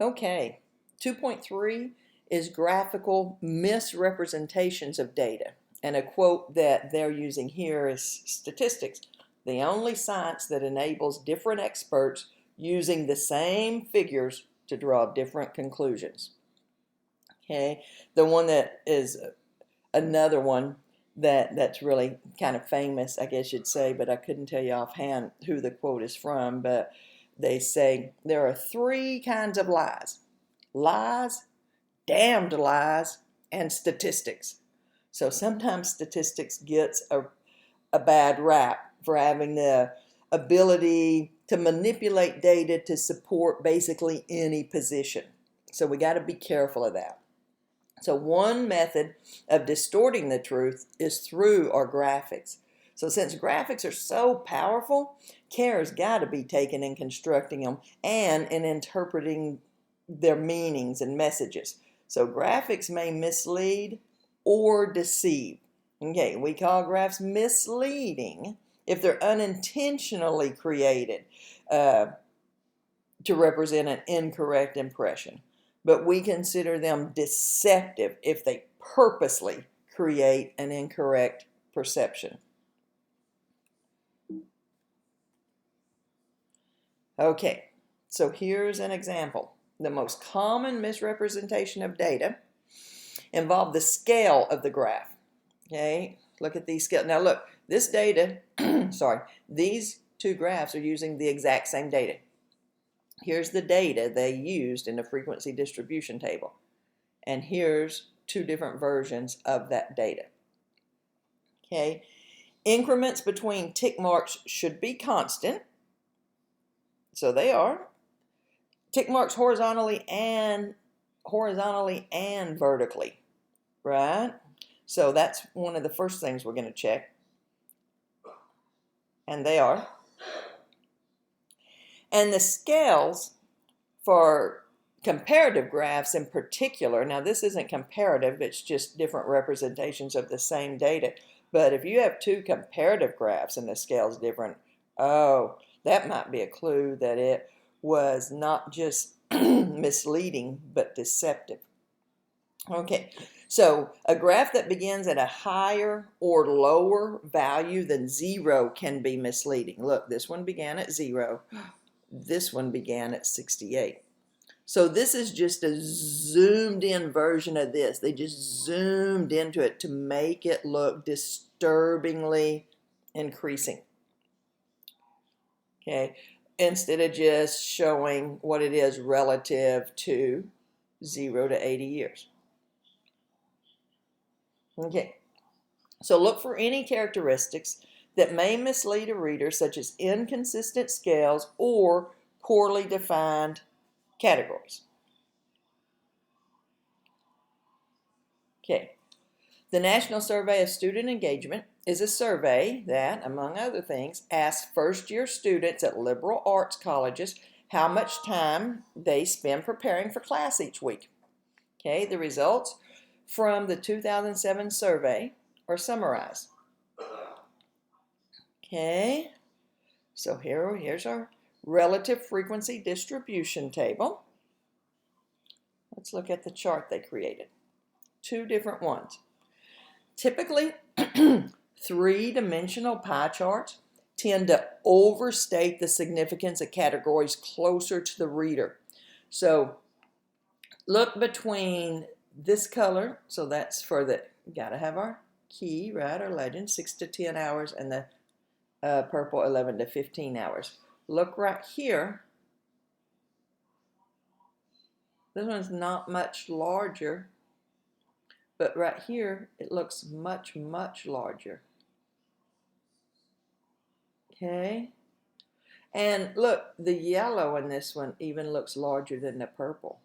Okay, 2.3 is graphical misrepresentations of data. And a quote that they're using here is statistics, the only science that enables different experts using the same figures to draw different conclusions. Okay, the one that is another one that's really kind of famous, I guess you'd say, but I couldn't tell you offhand who the quote is from, but they say there are three kinds of lies: lies, damned lies, and statistics. So sometimes statistics gets a bad rap for having the ability to manipulate data to support basically any position. So we got to be careful of that. So one method of distorting the truth is through our graphics. So since graphics are so powerful, care's got to be taken in constructing them and in interpreting their meanings and messages. So graphics may mislead or deceive. Okay, we call graphs misleading if they're unintentionally created to represent an incorrect impression. But we consider them deceptive if they purposely create an incorrect perception. Okay, so here's an example. The most common misrepresentation of data involved the scale of the graph. Okay, look at these scales. Now look, this data, sorry, these two graphs are using the exact same data. Here's the data they used in the frequency distribution table. And here's two different versions of that data. Okay, increments between tick marks should be constant. So they are. Tick marks horizontally and vertically, right? So that's one of the first things we're going to check. And they are. And the scales for comparative graphs in particular, now this isn't comparative, it's just different representations of the same data. But if you have two comparative graphs and the scale is different, oh, that might be a clue that it was not just misleading, but deceptive. Okay, so a graph that begins at a higher or lower value than 0 can be misleading. Look, this one began at 0. This one began at 68. So this is just a zoomed in version of this. They just zoomed into it to make it look disturbingly increasing. Okay, instead of just showing what it is relative to 0 to 80 years. Okay, so look for any characteristics that may mislead a reader, such as inconsistent scales or poorly defined categories. Okay, the National Survey of Student Engagement is a survey that, among other things, asks first-year students at liberal arts colleges how much time they spend preparing for class each week. Okay, the results from the 2007 survey are summarized. Okay, so here's our relative frequency distribution table. Let's look at the chart they created. Two different ones. Typically, three-dimensional pie charts tend to overstate the significance of categories closer to the reader. So look between this color, so that's for the, gotta have our key, right, our legend, 6 to 10 hours, and the purple 11 to 15 hours. Look right here. This one's not much larger, but right here it looks much, much larger. Okay, and look, the yellow in this one even looks larger than the purple.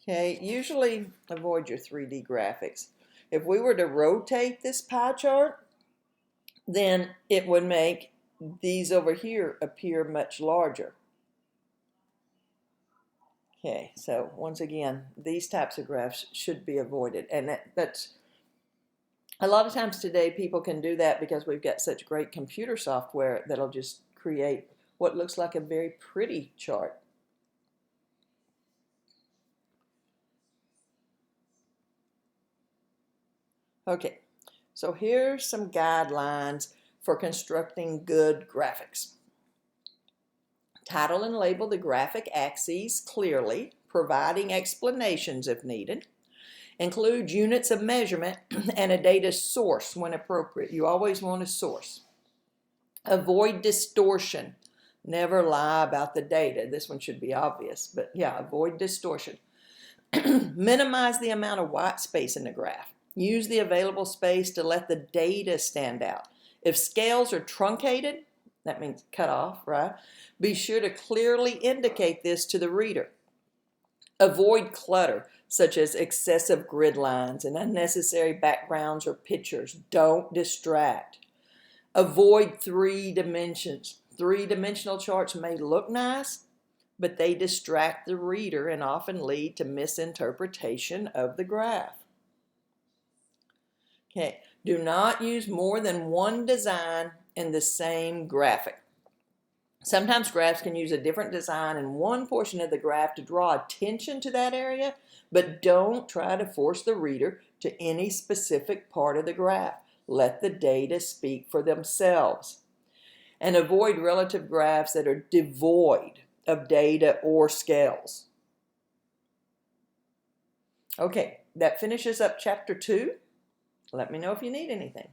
Okay, usually avoid your 3D graphics. If we were to rotate this pie chart, then it would make these over here appear much larger. Okay, so once again, these types of graphs should be avoided. And that's a lot of times today people can do that because we've got such great computer software that'll just create what looks like a very pretty chart. Okay, so here's some guidelines for constructing good graphics. Title and label the graphic axes clearly, providing explanations if needed. Include units of measurement and a data source when appropriate. You always want a source. Avoid distortion. Never lie about the data. This one should be obvious, but yeah, avoid distortion. Minimize the amount of white space in the graph. Use the available space to let the data stand out. If scales are truncated, that means cut off, right? Be sure to clearly indicate this to the reader. Avoid clutter, such as excessive grid lines and unnecessary backgrounds or pictures. Don't distract. Avoid 3 dimensions. 3-dimensional charts may look nice, but they distract the reader and often lead to misinterpretation of the graph. Okay, do not use more than one design in the same graphic. Sometimes graphs can use a different design in one portion of the graph to draw attention to that area, but don't try to force the reader to any specific part of the graph. Let the data speak for themselves. And avoid relative graphs that are devoid of data or scales. Okay, that finishes up chapter 2. Let me know if you need anything.